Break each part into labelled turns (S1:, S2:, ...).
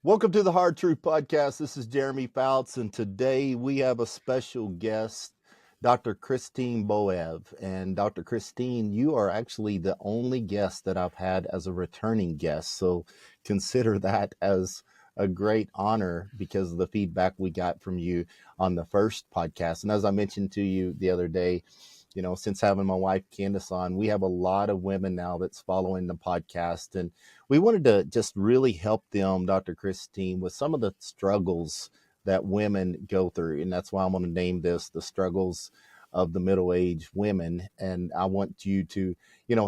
S1: Welcome to the Hard Truth Podcast. This is Jeremy Fouts, and today we have a special guest, Dr. Christine Boev. And Dr. Christine, you are actually the only guest that I've had as a returning guest. So consider that as a great honor because of the feedback we got from you on the first podcast. And as I mentioned to you the other day, since having my wife Candace on, we have a lot of women now that's following the podcast. And we wanted to just really help them, Dr. Christine, with some of the struggles that women go through. And that's why I'm going to name this The Struggles of the Middle-Aged Women. And I want you to,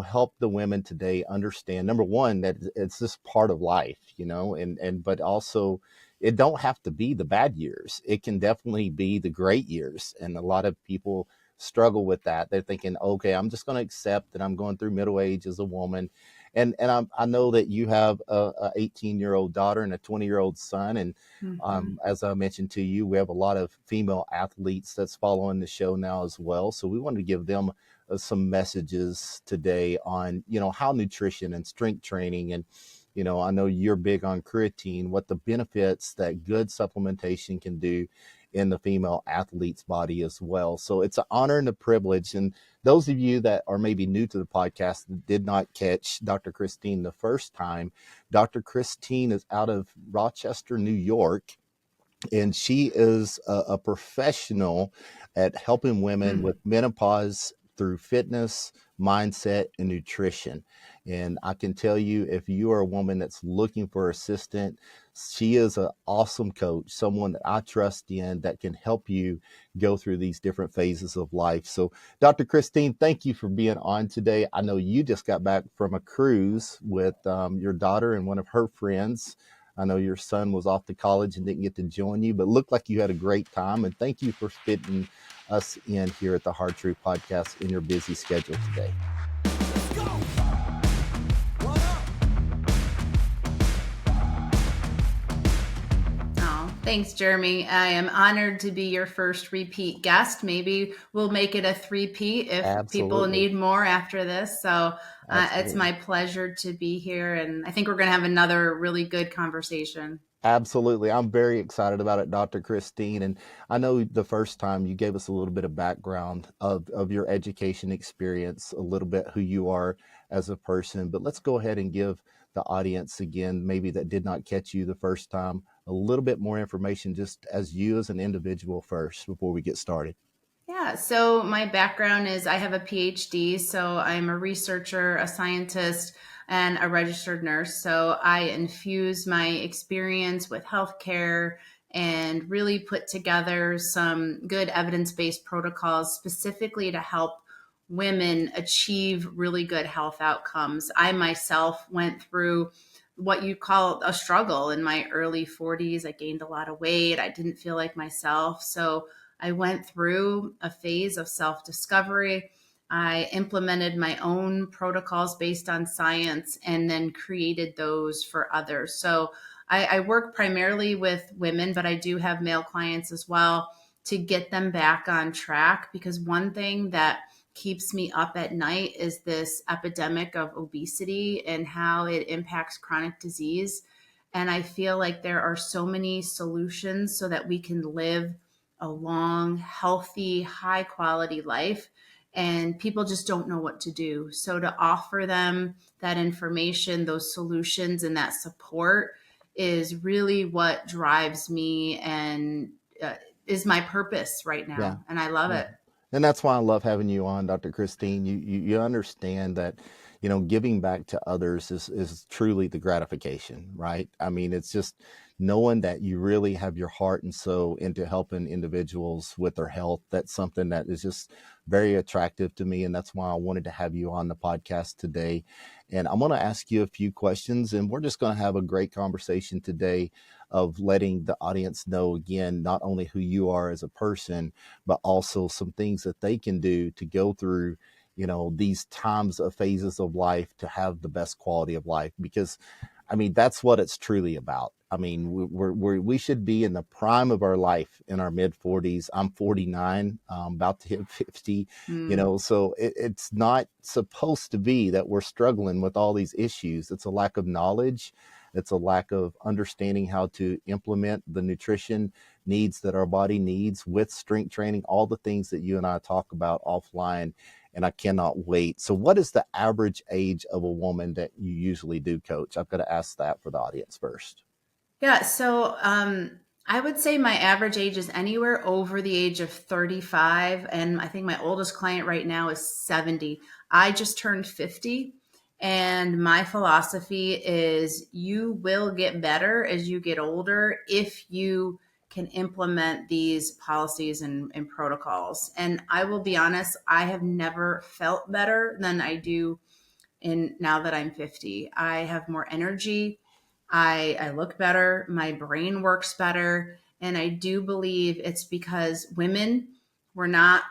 S1: help the women today understand, number one, that it's just part of life, but also it don't have to be the bad years. It can definitely be the great years. And a lot of people struggle with that. They're thinking, okay, I'm just going to accept that I'm going through middle age as a woman. And I know that you have a 18-year-old daughter and a 20-year-old son. And as I mentioned to you, we have a lot of female athletes that's following the show now as well. So we wanted to give them some messages today on, how nutrition and strength training and, I know you're big on creatine, what the benefits that good supplementation can do in the female athlete's body as well. So it's an honor and a privilege. And those of you that are maybe new to the podcast that did not catch Dr. Christine the first time, Dr. Christine is out of Rochester, New York. And she is a professional at helping women with menopause through fitness, mindset, and nutrition. And I can tell you, if you are a woman that's looking for assistance, she is an awesome coach, someone that I trust in that can help you go through these different phases of life. So, Dr. Christine, thank you for being on today. I know you just got back from a cruise with your daughter and one of her friends. I know your son was off to college and didn't get to join you, but looked like you had a great time. And thank you for fitting us in here at the Hard Truth Podcast in your busy schedule today.
S2: Let's go.
S3: Oh, thanks, Jeremy. I am honored to be your first repeat guest. Maybe we'll make it a three-peat if people need more after this. So it's my pleasure to be here. And I think we're going to have another really good conversation.
S1: Absolutely. I'm very excited about it, Dr. Christine. And I know the first time you gave us a little bit of background of your education experience, a little bit who you are as a person. But let's go ahead and give the audience again, maybe that did not catch you the first time, a little bit more information just as you as an individual first before we get started.
S3: Yeah, so my background is I have a PhD, so I'm a researcher, a scientist, and a registered nurse. So I infuse my experience with healthcare and really put together some good evidence-based protocols specifically to help women achieve really good health outcomes. I myself went through what you call a struggle in my early 40s. I gained a lot of weight. I didn't feel like myself. So I went through a phase of self-discovery. I implemented my own protocols based on science and then created those for others. So I work primarily with women, but I do have male clients as well to get them back on track, because one thing that keeps me up at night is this epidemic of obesity and how it impacts chronic disease. And I feel like there are so many solutions so that we can live a long, healthy, high quality life. And people just don't know what to do. So to offer them that information, those solutions, and that support is really what drives me and is my purpose right now.
S1: Yeah.
S3: And I love it.
S1: And that's why I love having you on, Dr. Christine. You understand that, giving back to others is truly the gratification, right? I mean, it's just knowing that you really have your heart and soul into helping individuals with their health. That's something that is just very attractive to me. And that's why I wanted to have you on the podcast today. And I'm going to ask you a few questions, and we're just going to have a great conversation today of letting the audience know, again, not only who you are as a person, but also some things that they can do to go through, these times of phases of life to have the best quality of life. Because, I mean, that's what it's truly about. I mean, we should be in the prime of our life in our mid 40s. I'm 49, about to hit 50, so it's not supposed to be that we're struggling with all these issues. It's a lack of knowledge. It's a lack of understanding how to implement the nutrition needs that our body needs with strength training, all the things that you and I talk about offline. And I cannot wait. So, what is the average age of a woman that you usually do coach? I've got to ask that for the audience first.
S3: Yeah, so I would say my average age is anywhere over the age of 35. And I think my oldest client right now is 70. I just turned 50. And my philosophy is you will get better as you get older if you can implement these policies and protocols. And I will be honest, I have never felt better than I do in now that I'm 50. I have more energy. I look better. My brain works better. And I do believe it's because women, we're not,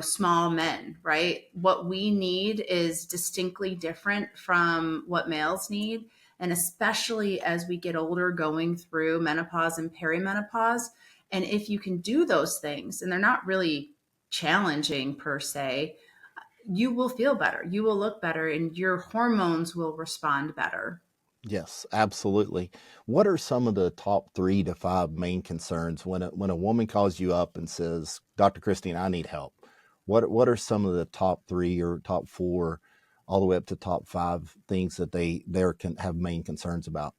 S3: small men, right? What we need is distinctly different from what males need. And especially as we get older, going through menopause and perimenopause. And if you can do those things, and they're not really challenging per se, you will feel better, you will look better, and your hormones will respond better.
S1: Yes, absolutely. What are some of the top 3 to 5 main concerns when a woman calls you up and says, "Dr. Christine, I need help"? What are some of the top 3 or top 4, all the way up to top 5 things that they can have main concerns about?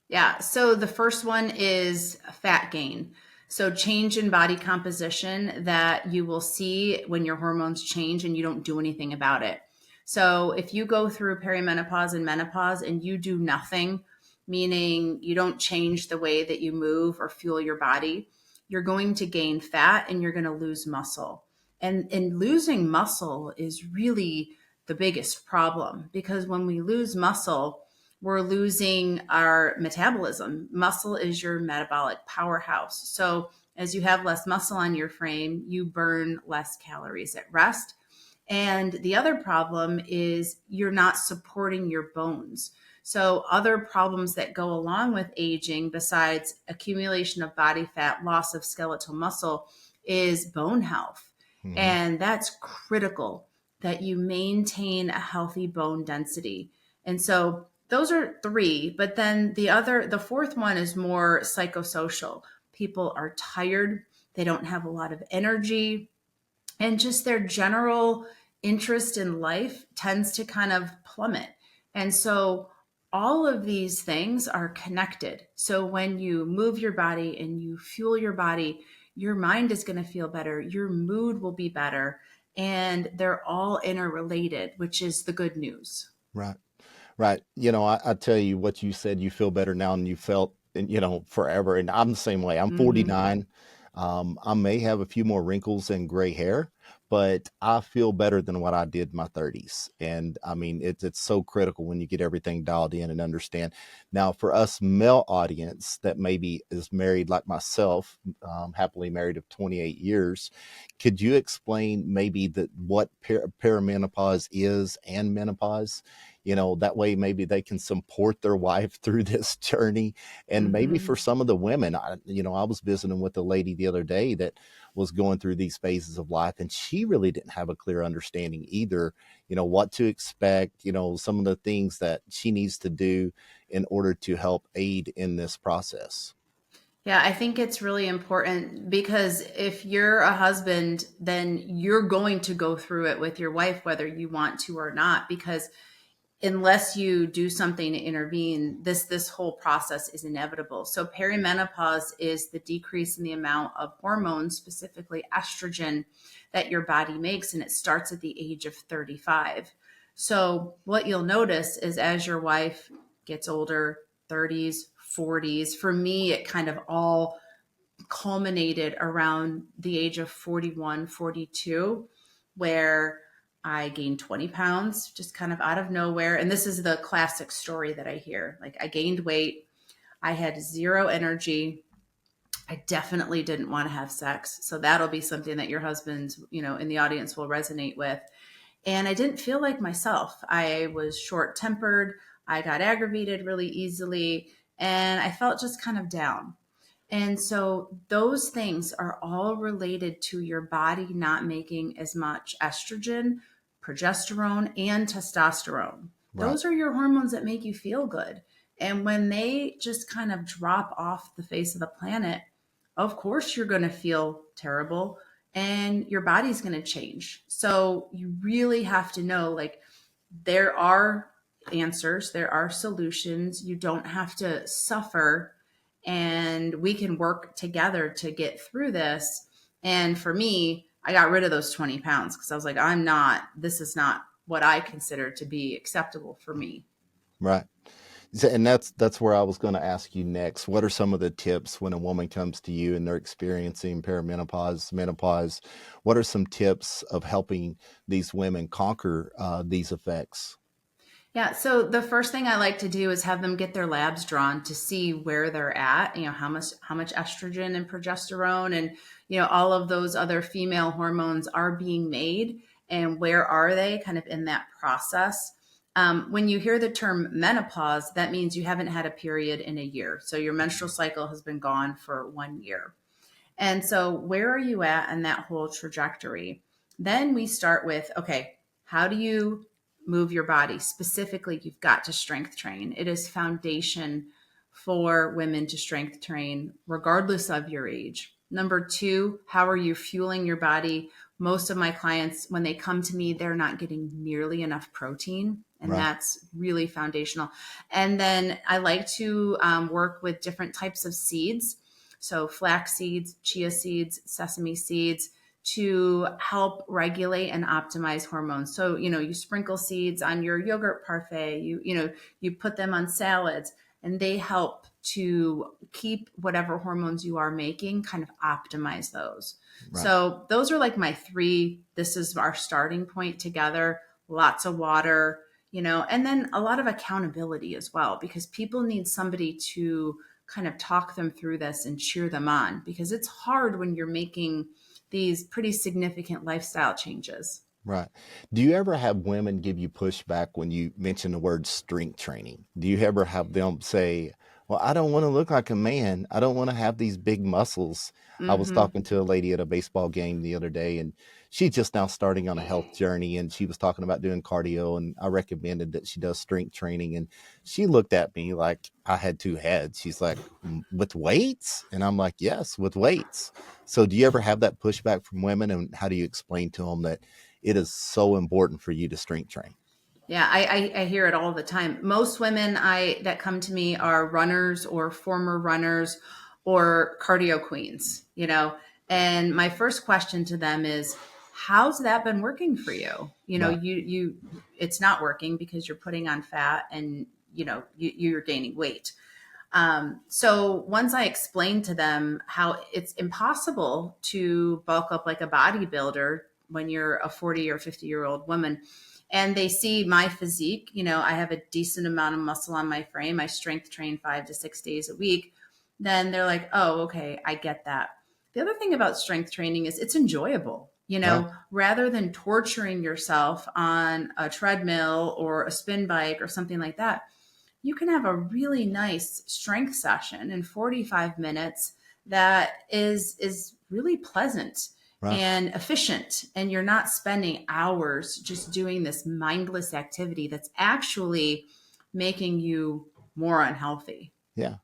S3: Yeah. So the first one is fat gain. So change in body composition that you will see when your hormones change and you don't do anything about it. So if you go through perimenopause and menopause and you do nothing, meaning you don't change the way that you move or fuel your body, you're going to gain fat and you're going to lose muscle. And losing muscle is really the biggest problem, because when we lose muscle, we're losing our metabolism. Muscle is your metabolic powerhouse. So as you have less muscle on your frame, you burn less calories at rest. And the other problem is you're not supporting your bones. So, other problems that go along with aging, besides accumulation of body fat, loss of skeletal muscle, is bone health.
S1: Hmm.
S3: And that's critical that you maintain a healthy bone density. And so, those are three. But then the fourth one is more psychosocial. People are tired, they don't have a lot of energy, and just their general interest in life tends to kind of plummet. And so all of these things are connected. So when you move your body and you fuel your body, your mind is going to feel better, your mood will be better, and they're all interrelated, which is the good news.
S1: Right. Right. I tell you what you said, you feel better now than you felt forever. And I'm the same way. I'm
S3: Hmm.
S1: 49. I may have a few more wrinkles and gray hair, but I feel better than what I did in my 30s. And I mean, it's so critical when you get everything dialed in and understand. Now, for us male audience that maybe is married like myself, happily married of 28 years, could you explain maybe what perimenopause is and menopause? That way maybe they can support their wife through this journey. And maybe
S3: Hmm.
S1: for some of the women, I was visiting with a lady the other day that was going through these phases of life, and she really didn't have a clear understanding either, what to expect, some of the things that she needs to do in order to help aid in this process.
S3: Yeah, I think it's really important, because if you're a husband, then you're going to go through it with your wife, whether you want to or not, because unless you do something to intervene, this whole process is inevitable. So perimenopause is the decrease in the amount of hormones, specifically estrogen, that your body makes, and it starts at the age of 35. So what you'll notice is as your wife gets older, 30s, 40s, for me it kind of all culminated around the age of 41, 42, where I gained 20 pounds just kind of out of nowhere. And this is the classic story that I hear. Like, I gained weight, I had zero energy. I definitely didn't want to have sex. So that'll be something that your husband's, in the audience will resonate with. And I didn't feel like myself. I was short tempered. I got aggravated really easily. And I felt just kind of down. And so those things are all related to your body not making as much estrogen, progesterone, and testosterone.
S1: Right.
S3: Those are your hormones that make you feel good. And when they just kind of drop off the face of the planet, of course you're going to feel terrible and your body's going to change. So you really have to know, like, there are answers, there are solutions. You don't have to suffer, and we can work together to get through this. And for me, I got rid of those 20 pounds because I was like, this is not what I consider to be acceptable for me.
S1: Right. And that's where I was going to ask you next. What are some of the tips when a woman comes to you and they're experiencing perimenopause, menopause? What are some tips of helping these women conquer these effects?
S3: Yeah, so the first thing I like to do is have them get their labs drawn to see where they're at, how much estrogen and progesterone and all of those other female hormones are being made, and where are they kind of in that process. When you hear the term menopause, that means you haven't had a period in a year. So your menstrual cycle has been gone for 1 year. And so, where are you at in that whole trajectory? Then we start with, okay, how do you move your body? Specifically, you've got to strength train. It is foundation for women to strength train, regardless of your age. Number two, how are you fueling your body? Most of my clients, when they come to me, they're not getting nearly enough protein. And
S1: Right.
S3: that's really foundational. And then I like to work with different types of seeds, so flax seeds, chia seeds, sesame seeds, to help regulate and optimize hormones. So, you sprinkle seeds on your yogurt parfait, you put them on salads, and they help to keep whatever hormones you are making, kind of optimize those.
S1: Right.
S3: So those are like my three. This is our starting point together. Lots of water, and then a lot of accountability as well, because people need somebody to kind of talk them through this and cheer them on, because it's hard when you're making these pretty significant lifestyle changes.
S1: Right. Do you ever have women give you pushback when you mention the word strength training? Do you ever have them say, well, I don't want to look like a man. I don't want to have these big muscles. I was
S3: Mm-hmm.
S1: talking to a lady at a baseball game the other day, and she's just now starting on a health journey. And she was talking about doing cardio. And I recommended that she does strength training. And she looked at me like I had two heads. She's like, with weights? And I'm like, yes, with weights. So do you ever have that pushback from women? And how do you explain to them that it is so important for you to strength train?
S3: Yeah, I hear it all the time. Most women I that come to me are runners or former runners or cardio queens, And my first question to them is, how's that been working for you?
S1: Right.
S3: It's not working because you're putting on fat, and you're gaining weight. So once I explained to them how it's impossible to bulk up like a bodybuilder when you're a 40 or 50-year-old woman, and they see my physique, I have a decent amount of muscle on my frame. I strength train 5 to 6 days a week. Then they're like, oh, okay, I get that. The other thing about strength training is it's enjoyable.
S1: Right.
S3: Rather than torturing yourself on a treadmill or a spin bike or something like that, you can have a really nice strength session in 45 minutes that is really pleasant
S1: Right.
S3: and efficient, and you're not spending hours just doing this mindless activity that's actually making you more unhealthy.
S1: Yeah.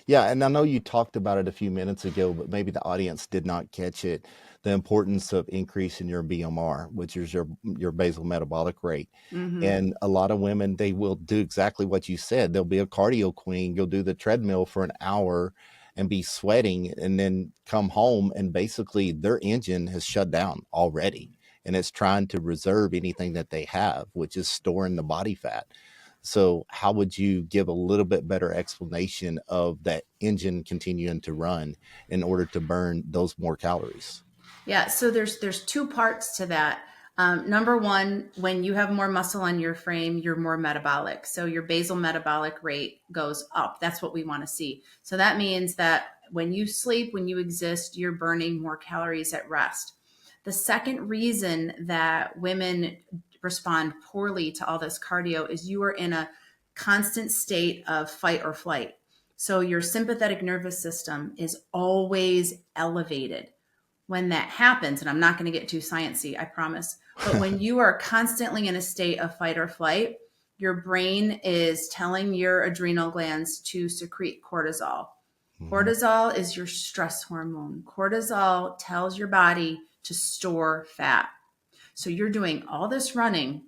S1: Yeah, and I know you talked about it a few minutes ago, but maybe the audience did not catch it. The importance of increasing your BMR, which is your basal metabolic rate.
S3: Mm-hmm.
S1: And a lot of women, they will do exactly what you said. They'll be a cardio queen. You'll do the treadmill for an hour and be sweating, and then come home and basically their engine has shut down already. And it's trying to reserve anything that they have, which is storing the body fat. So how would you give a little bit better explanation of that engine continuing to run in order to burn those more calories?
S3: Yeah, so there's two parts to that. Number one, when you have more muscle on your frame, you're more metabolic. So your basal metabolic rate goes up. That's what we want to see. So that means that when you sleep, when you exist, you're burning more calories at rest. The second reason that women respond poorly to all this cardio is you are in a constant state of fight or flight. So your sympathetic nervous system is always elevated. When that happens, and I'm not going to get too sciencey, I promise, but when you are constantly in a state of fight or flight, your brain is telling your adrenal glands to secrete cortisol.
S1: Hmm.
S3: Cortisol is your stress hormone. Cortisol tells your body to store fat. So you're doing all this running,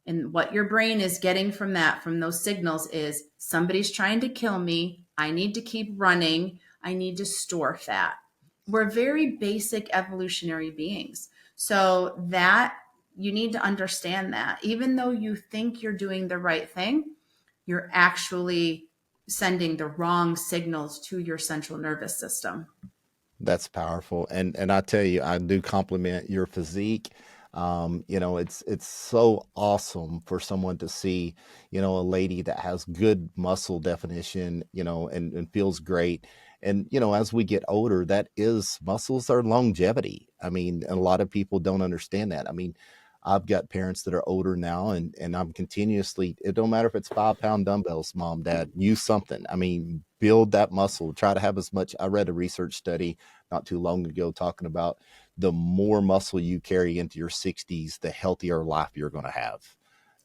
S3: and what your brain is getting from that, from those signals, is somebody's trying to kill me. I need to keep running. I need to store fat. We're very basic evolutionary beings. So that you need to understand that even though you think you're doing the right thing, you're actually sending the wrong signals to your central nervous system.
S1: That's powerful. And I tell you, I do compliment your physique. It's so awesome for someone to see, a lady that has good muscle definition, and feels great. And, as we get older, that is muscles are longevity. I mean, a lot of people don't understand that. I mean, I've got parents that are older now, and I'm continuously, it don't matter if it's 5 pound dumbbells, mom, dad, use something. I mean, build that muscle, try to have as much. I read a research study not too long ago talking about the more muscle you carry into your 60s, the healthier life you're going to have.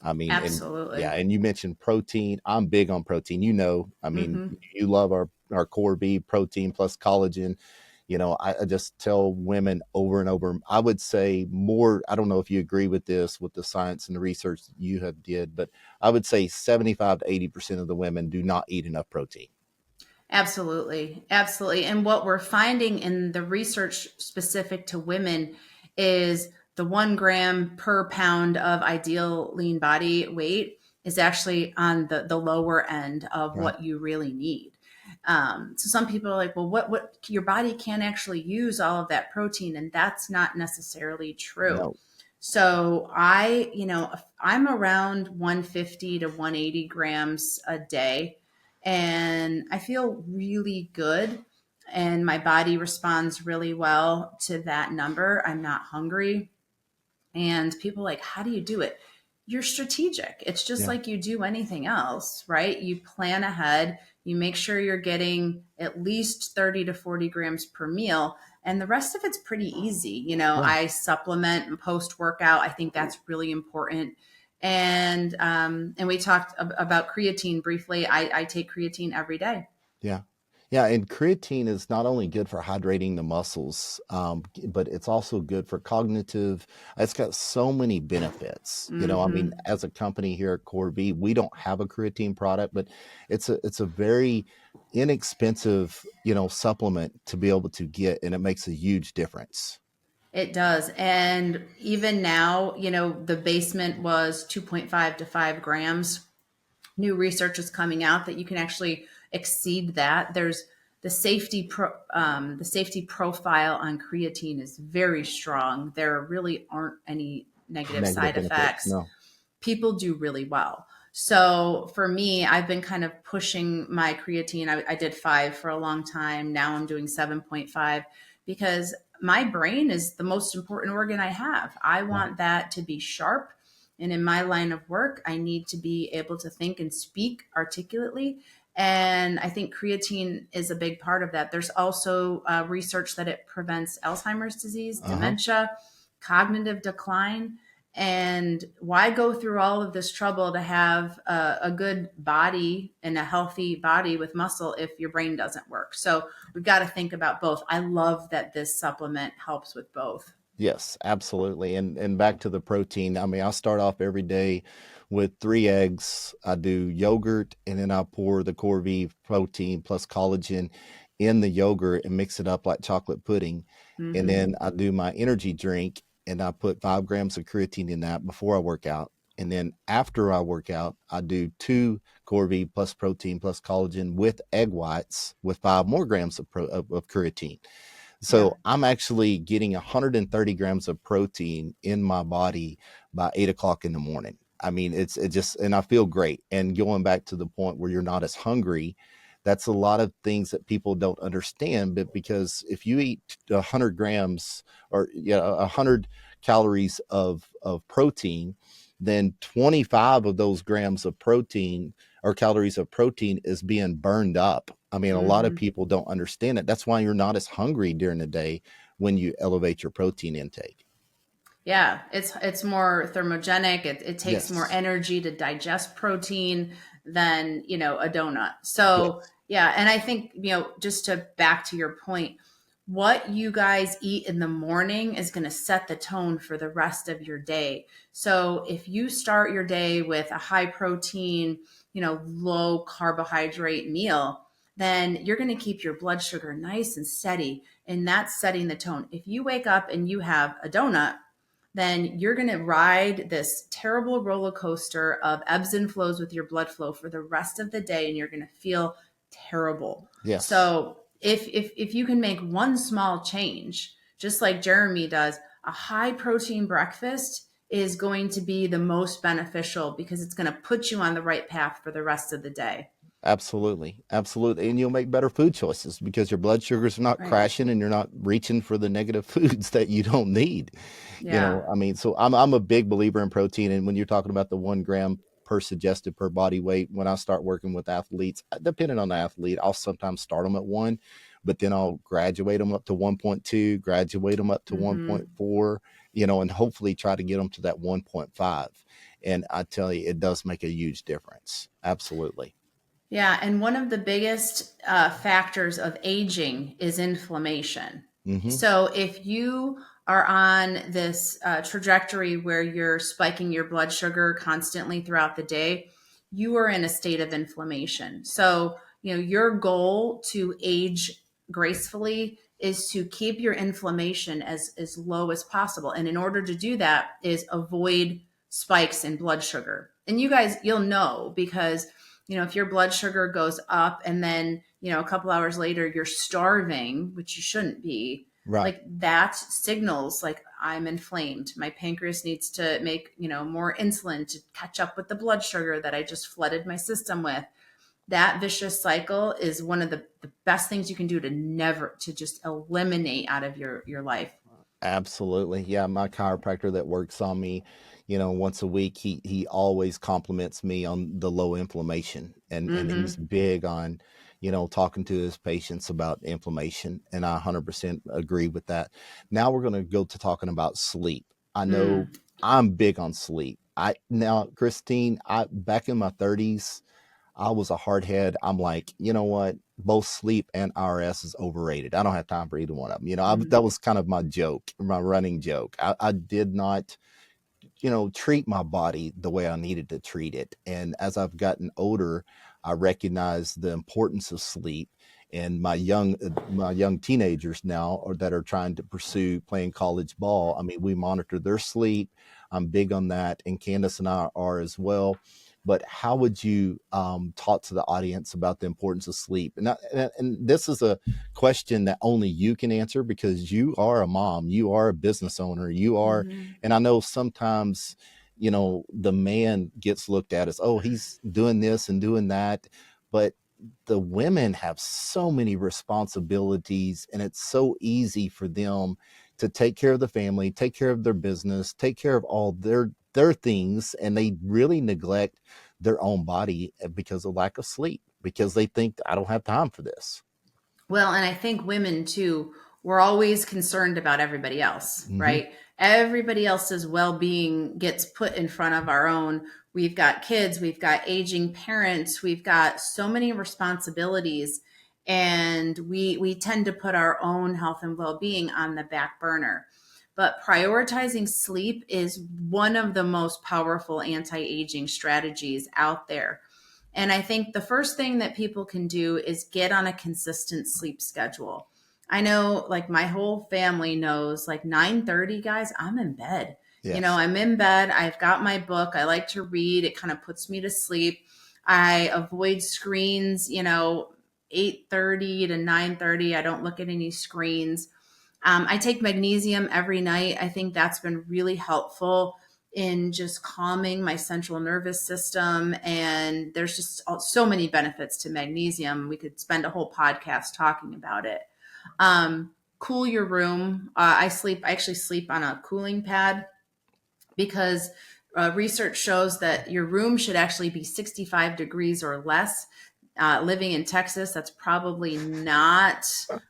S1: I mean, and yeah,
S3: Absolutely.
S1: and you mentioned protein. I'm big on protein. I mean,
S3: Mm-hmm.
S1: you love our core B protein plus collagen. I just tell women over and over, I would say more, I don't know if you agree with this, with the science and the research that you have did, but I would say 75 to 80% of the women do not eat enough protein.
S3: Absolutely. Absolutely. And what we're finding in the research specific to women is the 1 gram per pound of ideal lean body weight is actually on the lower end of
S1: Right.
S3: what you really need. So some people are like, well, what your body can actually use all of that protein, and that's not necessarily true.
S1: No.
S3: So I'm around 150 to 180 grams a day, and I feel really good, and my body responds really well to that number. I'm not hungry. And people are like, how do you do it? You're strategic. It's just
S1: Yeah.
S3: like you do anything else, right? You plan ahead, you make sure you're getting at least 30 to 40 grams per meal. And the rest of it's pretty easy.
S1: Yeah.
S3: I supplement post workout. I think that's really important. And we talked about creatine briefly. I take creatine every day.
S1: Yeah. Yeah, and creatine is not only good for hydrating the muscles, but it's also good for cognitive. It's got so many benefits. I mean,
S3: Mm-hmm.
S1: as a company here at Core B, we don't have a creatine product, but it's a very inexpensive, supplement to be able to get, and it makes a huge difference.
S3: It does. And even now, the basement was 2.5 to 5 grams. New research is coming out that you can actually exceed that. There's the safety profile on creatine is very strong. There really aren't any negative
S1: Negative
S3: side
S1: benefits.
S3: effects.
S1: No.
S3: People do really well. So for me, I've been kind of pushing my creatine. I did 5 for a long time. Now I'm doing 7.5 because my brain is the most important organ I have. I
S1: Yeah.
S3: want that to be sharp. And in my line of work, I need to be able to think and speak articulately. And I think creatine is a big part of that. There's also research that it prevents Alzheimer's disease,
S1: Uh-huh.
S3: dementia, cognitive decline. And why go through all of this trouble to have a good body and a healthy body with muscle if your brain doesn't work? So we've got to think about both. I love that this supplement helps with both.
S1: Yes, absolutely. And back to the protein. I mean, I start off every day with 3 eggs. I do yogurt, and then I pour the Corvi protein plus collagen in the yogurt and mix it up like chocolate pudding. And
S3: Mm-hmm.
S1: then I do my energy drink, and I put 5 grams of creatine in that before I work out. And then after I work out, I do 2 Corvi plus protein plus collagen with egg whites with 5 more grams of creatine.
S3: Yep.
S1: So I'm actually getting 130 grams of protein in my body by 8 o'clock in the morning. I mean, it just, and I feel great. And going back to the point where you're not as hungry, that's a lot of things that people don't understand. But because if you eat 100 grams or 100 calories of protein, then 25 of those grams of protein or calories of protein is being burned up. I mean, a lot of
S3: Mm-hmm.
S1: people don't understand it. That's why you're not as hungry during the day when you elevate your protein intake.
S3: Yeah, it's more thermogenic. It takes more
S1: Yes.
S3: energy to digest protein than, a donut. So,
S1: Yes.
S3: yeah, and I think, just to back to your point, what you guys eat in the morning is going to set the tone for the rest of your day. So, if you start your day with a high protein, low carbohydrate meal, then you're going to keep your blood sugar nice and steady, and that's setting the tone. If you wake up and you have a donut, then you're going to ride this terrible roller coaster of ebbs and flows with your blood flow for the rest of the day, and you're going to feel terrible.
S1: Yes.
S3: So if you can make one small change, just like Jeremy does, a high protein breakfast is going to be the most beneficial because it's going to put you on the right path for the rest of the day.
S1: Absolutely. Absolutely. And you'll make better food choices because your blood sugars are not
S3: Right.
S1: crashing and you're not reaching for the negative foods that you don't need.
S3: Yeah.
S1: I mean, so I'm a big believer in protein. And when you're talking about the 1 gram per suggested per body weight, when I start working with athletes, depending on the athlete, I'll sometimes start them at 1, but then I'll graduate them up to 1.2, graduate them up to
S3: Mm-hmm.
S1: 1.4, and hopefully try to get them to that 1.5. And I tell you, it does make a huge difference. Absolutely.
S3: Yeah, and one of the biggest factors of aging is inflammation.
S1: Hmm.
S3: So if you are on this trajectory where you're spiking your blood sugar constantly throughout the day, you are in a state of inflammation. So, your goal to age gracefully is to keep your inflammation as low as possible. And in order to do that is avoid spikes in blood sugar. And you guys, you'll know because if your blood sugar goes up and then, a couple hours later you're starving, which you shouldn't be,
S1: Right.
S3: like that signals like I'm inflamed. My pancreas needs to make, more insulin to catch up with the blood sugar that I just flooded my system with. That vicious cycle is one of the best things you can do to just eliminate out of your life.
S1: Absolutely. Yeah, my chiropractor that works on me, once a week, he always compliments me on the low inflammation, and he's
S3: Mm-hmm.
S1: big on, talking to his patients about inflammation, and I 100% agree with that. Now we're going to go to talking about sleep. I know
S3: Mm.
S1: I'm big on sleep. I now, Christine, I back in my 30s, I was a hardhead. I'm like, you know what? Both sleep and RS is overrated. I don't have time for either one of them.
S3: Mm.
S1: That was kind of my joke, my running joke. I did not, treat my body the way I needed to treat it. And as I've gotten older, I recognize the importance of sleep. And my young teenagers now, or that are trying to pursue playing college ball. I mean, we monitor their sleep. I'm big on that, and Candace and I are as well. But how would you talk to the audience about the importance of sleep? And this is a question that only you can answer because you are a mom, you are a business owner, you are,
S3: Mm-hmm.
S1: and I know sometimes, the man gets looked at as, oh, he's doing this and doing that. But the women have so many responsibilities, and it's so easy for them to take care of the family, take care of their business, take care of all their things, and they really neglect their own body because of lack of sleep, because they think I don't have time for this.
S3: Well, and I think women too, we're always concerned about everybody else,
S1: Hmm.
S3: right? Everybody else's well being gets put in front of our own. We've got kids, we've got aging parents, we've got so many responsibilities, and we tend to put our own health and well being on the back burner. But prioritizing sleep is one of the most powerful anti aging strategies out there. And I think the first thing that people can do is get on a consistent sleep schedule. I know like my whole family knows like 9:30 guys, I'm in bed.
S1: Yes.
S3: I'm in bed. I've got my book. I like to read. It kind of puts me to sleep. I avoid screens, 8:30 to 9:30. I don't look at any screens. I take magnesium every night. I think that's been really helpful in just calming my central nervous system. And there's just so many benefits to magnesium. We could spend a whole podcast talking about it. Cool your room. I actually sleep on a cooling pad because research shows that your room should actually be 65 degrees or less. Living in Texas, that's probably not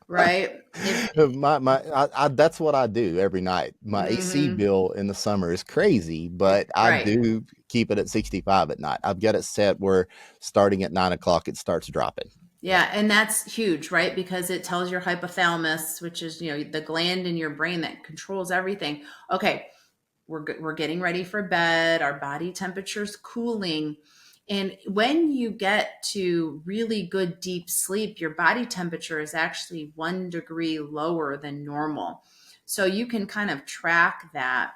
S3: right. If
S1: That's what I do every night. My AC
S3: hmm
S1: bill in the summer is crazy, but I
S3: right.
S1: do keep it at 65 at night. I've got it set where starting at 9 o'clock, it starts dropping. Yeah.
S3: Yeah, and that's huge, right? Because it tells your hypothalamus, which is, the gland in your brain that controls everything. Okay, we're getting ready for bed, our body temperature's cooling. And when you get to really good deep sleep, your body temperature is actually 1 degree lower than normal. So you can kind of track that,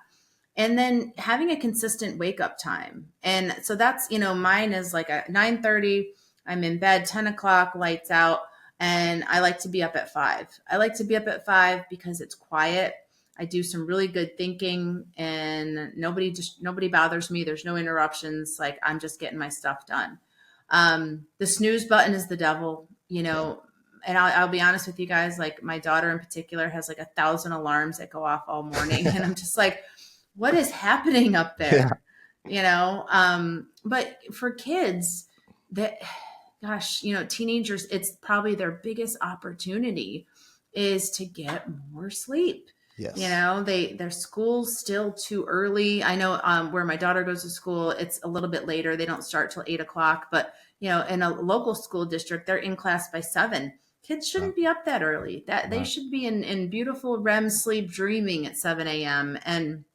S3: and then having a consistent wake up time. And so that's, mine is like a 9:30, I'm in bed, 10 o'clock, lights out. And I like to be up at 5. I like to be up at 5 because it's quiet. I do some really good thinking, and nobody bothers me. There's no interruptions. Like, I'm just getting my stuff done. The snooze button is the devil,
S1: Yeah.
S3: and I'll be honest with you guys. Like, my daughter in particular has like 1,000 alarms that go off all morning. And I'm just like, what is happening up
S1: Yeah.
S3: there? But for kids, that, gosh, teenagers, it's probably their biggest opportunity is to get more sleep.
S1: Yes.
S3: Their school's still too early. I know, where my daughter goes to school, it's a little bit later. They don't start till 8 o'clock, but in a local school district, they're in class by 7. Kids
S1: Right.
S3: shouldn't be up that early. That they
S1: Right.
S3: should be in beautiful REM sleep, dreaming at 7 a.m. And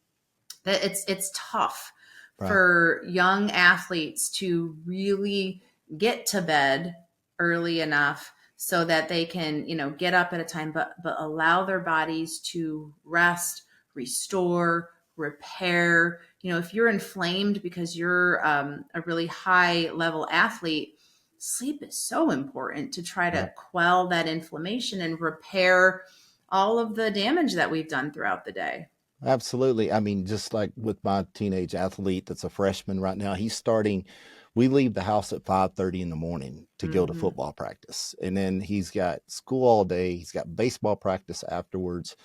S3: that it's tough
S1: Right.
S3: for young athletes to really get to bed early enough so that they can, get up at a time, but allow their bodies to rest, restore, repair. If you're inflamed because you're, a really high level athlete, sleep is so important to try
S1: Right.
S3: to quell that inflammation and repair all of the damage that we've done throughout the day.
S1: Absolutely. I mean, just like with my teenage athlete that's a freshman right now, he's starting. We leave the house at 5:30 in the morning to go to
S3: Hmm.
S1: football practice. And then he's got school all day. He's got baseball practice afterwards.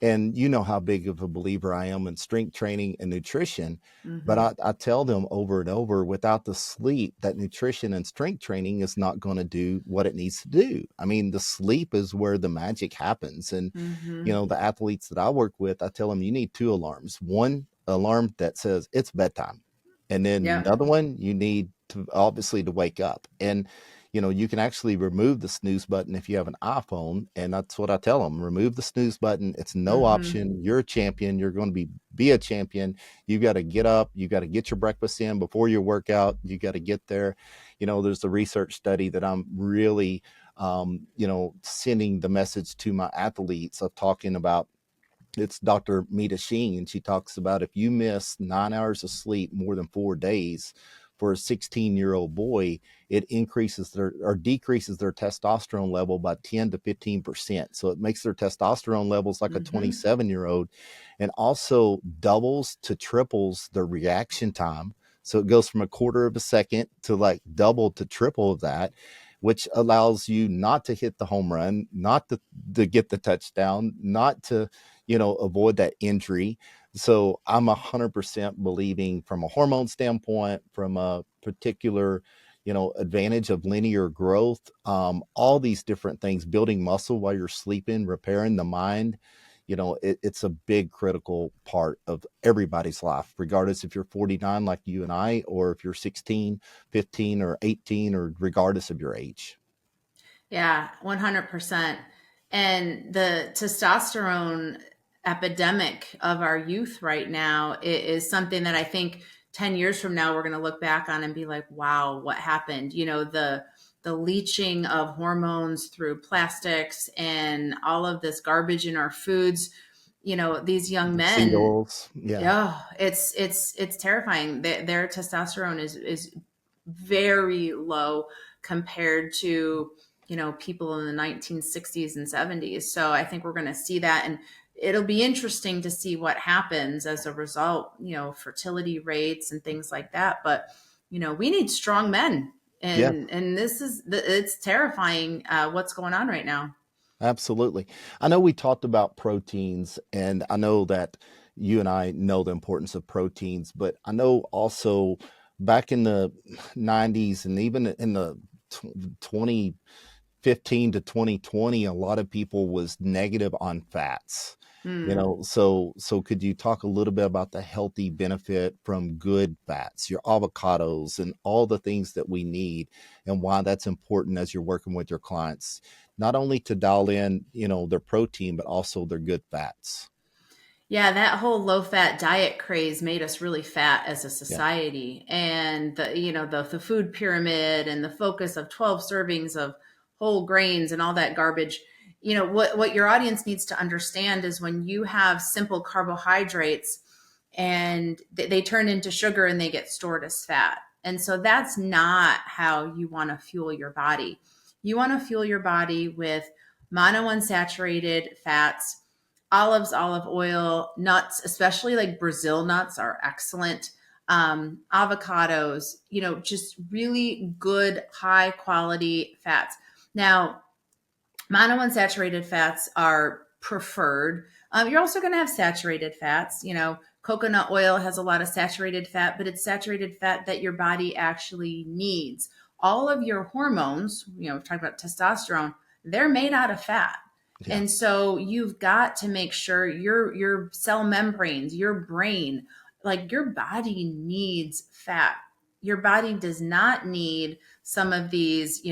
S1: And you know how big of a believer I am in strength training and nutrition. But
S3: Hmm.
S1: I tell them over and over, without the sleep, that nutrition and strength training is not going to do what it needs to do. I mean, the sleep is where the magic happens. And,
S3: Hmm.
S1: the athletes that I work with, I tell them you need two alarms. One alarm that says it's bedtime. And then
S3: Yep.
S1: another one you need to obviously to wake up. And you can actually remove the snooze button if you have an iPhone. And that's what I tell them. Remove the snooze button. It's no
S3: Hmm.
S1: option. You're a champion. You're going to be a champion. You got to get up. You got to get your breakfast in before your workout. You got to get there. There's a research study that I'm really, sending the message to my athletes of talking about. It's Dr. Mita Sheen, and she talks about if you miss 9 hours of sleep more than 4 days for a 16-year-old boy, it increases their or decreases their testosterone level by 10 to 15%. So it makes their testosterone levels like a
S3: Hmm.
S1: 27-year-old, and also doubles to triples their reaction time. So it goes from a quarter of a second to like double to triple of that, which allows you not to hit the home run, not to get the touchdown, not to avoid that injury. So I'm 100% believing from a hormone standpoint, from a particular, advantage of linear growth, all these different things, building muscle while you're sleeping, repairing the mind. It's a big critical part of everybody's life, regardless if you're 49 like you and I, or if you're 16, 15, or 18, or regardless of your age.
S3: Yeah, 100%. And the testosterone epidemic of our youth right now is something that I think 10 years from now we're going to look back on and be like, wow, what happened? The leaching of hormones through plastics and all of this garbage in our foods. These young
S1: The seed
S3: men,
S1: oils. Yeah.
S3: yeah, it's terrifying. Their testosterone is very low compared to people in the 1960s and 70s. So I think we're going to see that, and it'll be interesting to see what happens as a result. Fertility rates and things like that. But we need strong men,
S1: Yeah.
S3: and it's terrifying, what's going on right now.
S1: Absolutely. I know we talked about proteins, and I know that you and I know the importance of proteins, but I know also back in the 90s and even in the 2015 to 2020, a lot of people was negative on fats.
S3: Mm.
S1: So could you talk a little bit about the healthy benefit from good fats, your avocados and all the things that we need, and why that's important as you're working with your clients, not only to dial in, their protein, but also their good fats.
S3: Yeah, that whole low fat diet craze made us really fat as a
S1: Yeah.
S3: society. And the food pyramid and the focus of 12 servings of whole grains and all that garbage. What your audience needs to understand is when you have simple carbohydrates and they turn into sugar and they get stored as fat. And so that's not how you want to fuel your body. You want to fuel your body with monounsaturated fats, olives, olive oil, nuts, especially like Brazil nuts are excellent. Avocados, just really good, high quality fats. Now, monounsaturated fats are preferred. You're also going to have saturated fats. Coconut oil has a lot of saturated fat, but it's saturated fat that your body actually needs. All of your hormones, we've talked about testosterone, they're made out of fat.
S1: Yeah.
S3: And so you've got to make sure your cell membranes, your brain, like your body needs fat. Your body does not need some of these,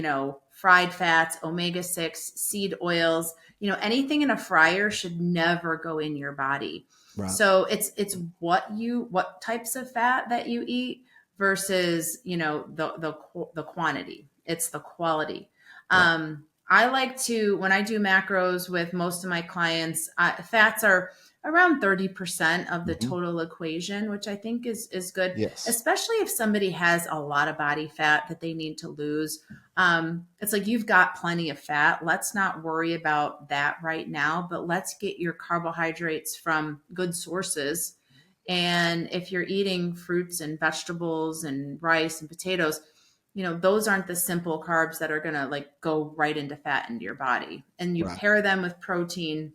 S3: fried fats, omega 6, seed oils. Anything in a fryer should never go in your body.
S1: Right.
S3: So it's what types of fat that you eat versus, the quantity. It's the quality.
S1: Right.
S3: I like to, when I do macros with most of my clients, fats are around 30% of the
S1: Hmm.
S3: total equation, which I think is good,
S1: Yes.
S3: especially if somebody has a lot of body fat that they need to lose. It's like you've got plenty of fat. Let's not worry about that right now, but let's get your carbohydrates from good sources. And if you're eating fruits and vegetables and rice and potatoes, those aren't the simple carbs that are going to like go right into fat into your body. And you
S1: Right.
S3: pair them with protein.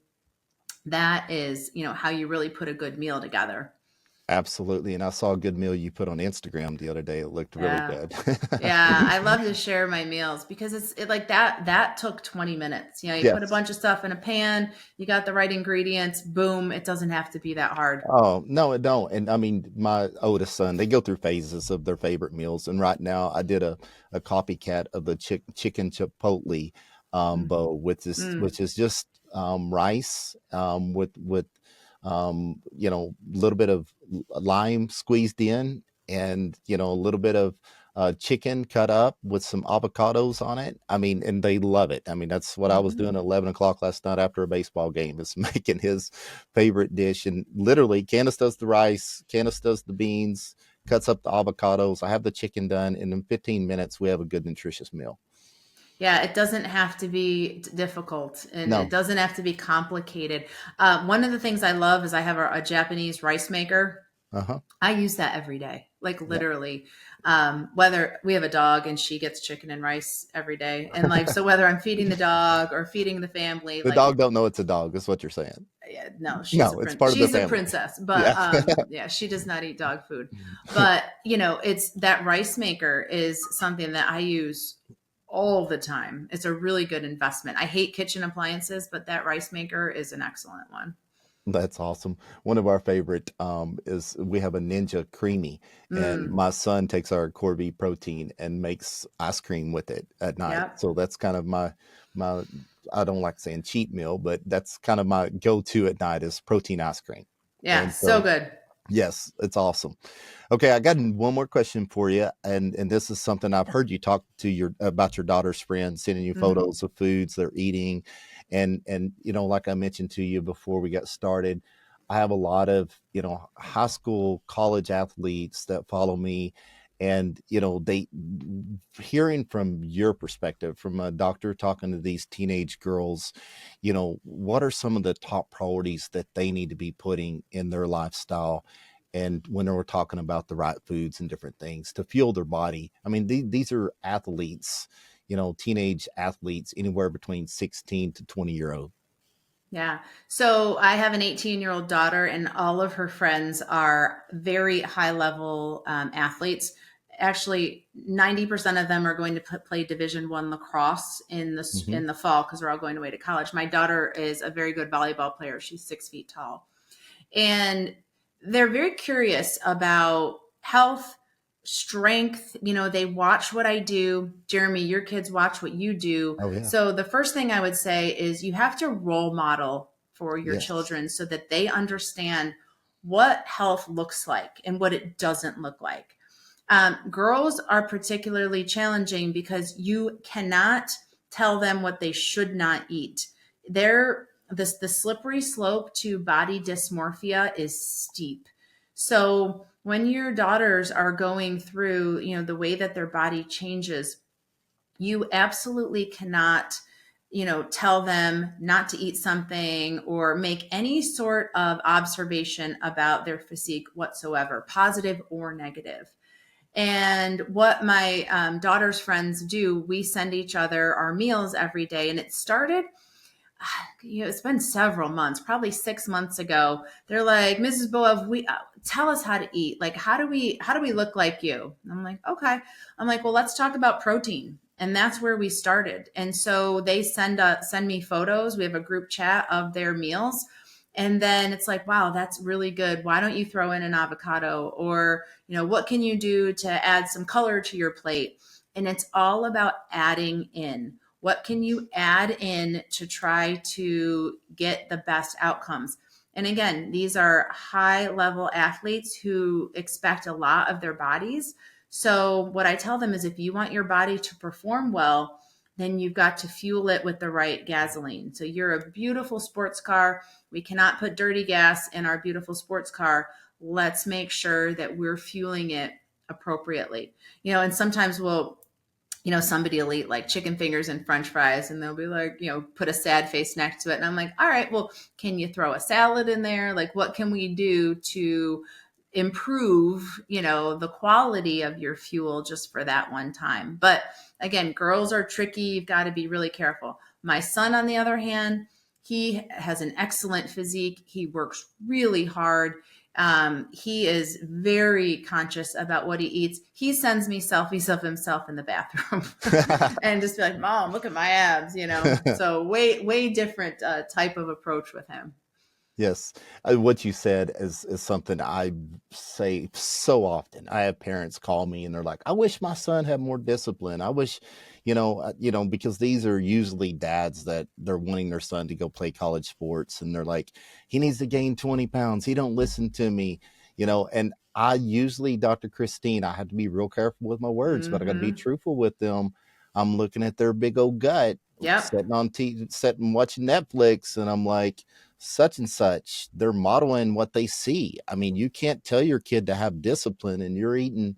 S3: That is, how you really put a good meal together.
S1: Absolutely. And I saw a good meal you put on Instagram the other day. It looked really
S3: Yeah.
S1: good.
S3: Yeah, I love to share my meals because like that took 20 minutes. You put a
S1: Yes.
S3: bunch of stuff in a pan, you got the right ingredients, boom, it doesn't have to be that hard.
S1: Oh, no, it don't. And I mean, my oldest son, they go through phases of their favorite meals. And right now I did a copycat of the chicken chipotle
S3: Mm.
S1: bowl, which is just rice with a little bit of lime squeezed in, and a little bit of chicken cut up with some avocados on it. I mean, and they love it. I mean, that's what I was
S3: Mhm.
S1: doing at 11 o'clock last night after a baseball game, is making his favorite dish. And literally, Candace does the rice, Candace does the beans, cuts up the avocados. I have the chicken done, and in 15 minutes, we have a good, nutritious meal.
S3: Yeah, it doesn't have to be difficult and it
S1: No.
S3: doesn't have to be complicated. One of the things I love is I have a Japanese rice maker.
S1: Uh huh.
S3: I use that every day, like
S1: Yeah.
S3: literally. Whether we have a dog and she gets chicken and rice every day, and like so, whether I'm feeding the dog or feeding the family,
S1: The
S3: like
S1: dog don't know it's a dog. Is what you're saying.
S3: yeah, no, she's a
S1: No, it's
S3: prince.
S1: part of their
S3: She's a
S1: family.
S3: princess, but
S1: Yeah.
S3: yeah, she does not eat dog food. But it's that rice maker is something that I use all the time. It's a really good investment. I hate kitchen appliances, but that rice maker is an excellent one.
S1: That's awesome. One of our favorite is, we have a Ninja Creamy, and
S3: Mm,
S1: my son takes our Corby protein and makes ice cream with it at night.
S3: yep.
S1: So that's kind of my I don't like saying cheat meal, but that's kind of my go-to at night, is protein ice cream.
S3: Yeah,
S1: And
S3: so
S1: so
S3: good.
S1: yes, it's awesome. Okay, I got one more question for you, and this is something I've heard you talk to your about your daughter's friends, sending you
S3: Hmm.
S1: photos of foods they're eating, and like I mentioned to you before we got started, I have a lot of high school, college athletes that follow me, and they, hearing from your perspective, from a doctor talking to these teenage girls, what are some of the top priorities that they need to be putting in their lifestyle, and when we're talking about the right foods and different things to fuel their body. I mean, these are athletes, teenage athletes, anywhere between 16 to 20-year old.
S3: Yeah. So I have an 18-year-old daughter, and all of her friends are very high level athletes. actually 90% of them are going to play Division I lacrosse
S1: Hmm.
S3: in the fall because they're all going away to college. My daughter is a very good volleyball player. She's 6 feet tall, and they're very curious about health, strength. They watch what I do. Jeremy, your kids watch what you do.
S1: Oh yeah.
S3: So the first thing I would say is you have to role model for your
S1: Yes.
S3: children so that they understand what health looks like and what it doesn't look like. Girls are particularly challenging because you cannot tell them what they should not eat. The slippery slope to body dysmorphia is steep. So when your daughters are going through, the way that their body changes, you absolutely cannot, tell them not to eat something or make any sort of observation about their physique whatsoever, positive or negative. And what my daughter's friends do, we send each other our meals every day. And it started, it's been several months, probably 6 months ago. They're like, Mrs. Boev, we tell us how to eat. Like, how do we look like you? And I'm like, okay. I'm like, well, let's talk about protein. And that's where we started. And so they send me photos. We have a group chat of their meals. And then it's like, wow, that's really good. Why don't you throw in an avocado? Or, what can you do to add some color to your plate? And it's all about adding in. What can you add in to try to get the best outcomes? And again, these are high level athletes who expect a lot of their bodies. So, what I tell them is if you want your body to perform well, then you've got to fuel it with the right gasoline. So, you're a beautiful sports car. We cannot put dirty gas in our beautiful sports car. Let's make sure that we're fueling it appropriately. And sometimes somebody will eat like chicken fingers and french fries and they'll be like, put a sad face next to it. And I'm like, all right, well, can you throw a salad in there? Like, what can we do to improve, the quality of your fuel just for that one time? But again, girls are tricky. You've got to be really careful. My son, on the other hand, he has an excellent physique. He works really hard. He is very conscious about what he eats. He sends me selfies of himself in the bathroom and just be like, Mom, look at my abs. So way different type of approach with him.
S1: Yes, what you said is something I say so often. I have parents call me and they're like, "I wish my son had more discipline. I wish, because these are usually dads that they're wanting their son to go play college sports, and they're like, he needs to gain 20 pounds. He don't listen to me, And I usually, Dr. Christine, I have to be real careful with my words, but I got to be
S3: Mm-hmm.
S1: truthful with them. I'm looking at their big old gut,
S3: Yep.
S1: sitting watching Netflix, and I'm like, such and such, they're modeling what they see. I mean, you can't tell your kid to have discipline and you're eating,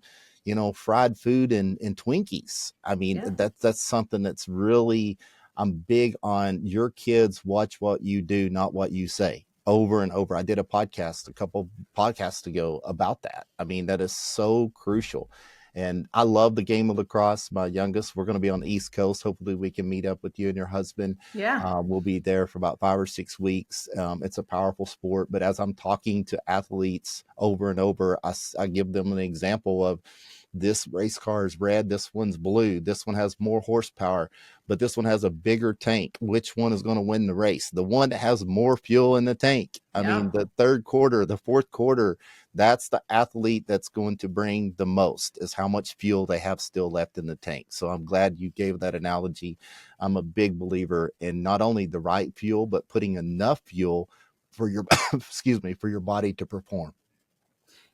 S1: fried food and Twinkies. I mean,
S3: Yeah.
S1: that's something that's really, I'm big on your kids watch what you do, not what you say. Over and over. I did a couple podcasts ago about that. I mean, that is so crucial. And I love the game of lacrosse. My youngest, we're going to be on the East Coast. Hopefully, we can meet up with you and your husband.
S3: Yeah.
S1: We'll be there for about 5 or 6 weeks. It's a powerful sport, but as I'm talking to athletes over and over, I give them an example of this race car is red, this one's blue, this one has more horsepower, but this one has a bigger tank. Which one is going to win the race? The one that has more fuel in the tank. I mean,
S3: Yep.
S1: the third quarter, the fourth quarter, that's the athlete that's going to bring the most, is how much fuel they have still left in the tank. So I'm glad you gave that analogy. I'm a big believer in not only the right fuel, but putting enough fuel for your excuse me, for your body to perform.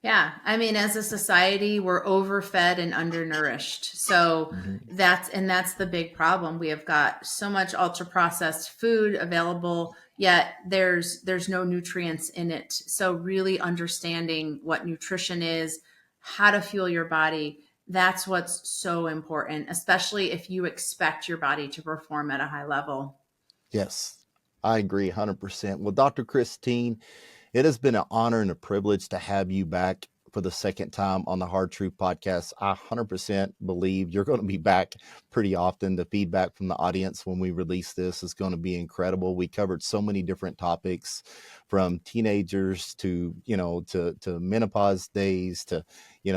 S3: Yeah. I mean, as a society, we're overfed and undernourished. So
S1: Mhm.
S3: that's the big problem. We have got so much ultra processed food available, yet there's no nutrients in it. So really understanding what nutrition is, how to fuel your body, that's what's so important, especially if you expect your body to perform at a high level.
S1: Yes, I agree 100%. Well, Dr. Christine, it has been an honor and a privilege to have you back for the second time on the Hard Truth podcast. I 100% believe you're going to be back pretty often. The feedback from the audience when we release this is going to be incredible. We covered so many different topics, from teenagers to, to menopause days to,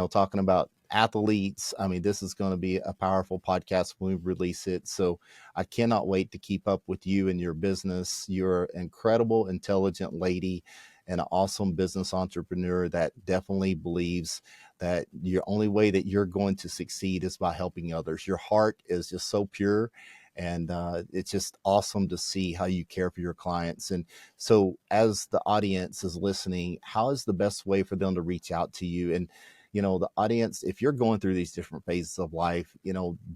S1: talking about athletes. I mean, this is going to be a powerful podcast when we release it. So I cannot wait to keep up with you and your business. You're an incredible, intelligent lady and an awesome business entrepreneur that definitely believes that the only way that you're going to succeed is by helping others. Your heart is just so pure. And it's just awesome to see how you care for your clients. And so, as the audience is listening, how is the best way for them to reach out to you? And the audience, if you're going through these different phases of life,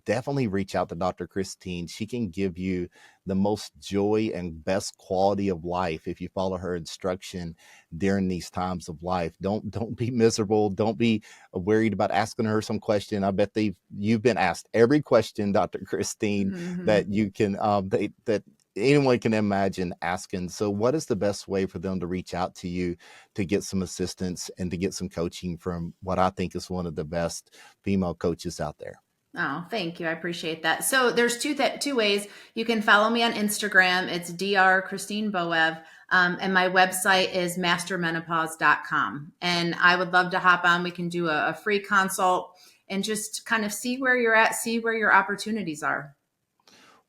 S1: definitely reach out to Dr. Christine. She can give you the most joy and best quality of life if you follow her instruction during these times of life. Don't be miserable. Don't be worried about asking her some question. I bet you've been asked every question, Dr. Christine, that you can that anyone can imagine asking. So what is the best way for them to reach out to you to get some assistance and to get some coaching from what I think is one of the best female coaches out there?
S3: Oh, thank you. I appreciate that. So there's two ways. You can follow me on Instagram. It's Dr. Christine Boev. And my website is mastermenopause.com. And I would love to hop on. We can do a free consult and just kind of see where you're at, see where your opportunities are.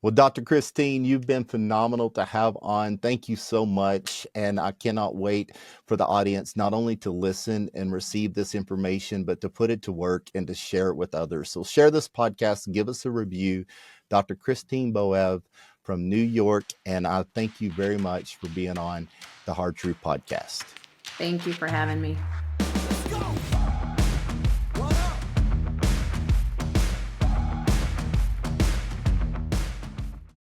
S1: Well, Dr. Christine, you've been phenomenal to have on. Thank you so much. And I cannot wait for the audience not only to listen and receive this information, but to put it to work and to share it with others. So share this podcast, give us a review. Dr. Christine Boev from New York. And I thank you very much for being on the Hard Truth Podcast.
S3: Thank you for having me.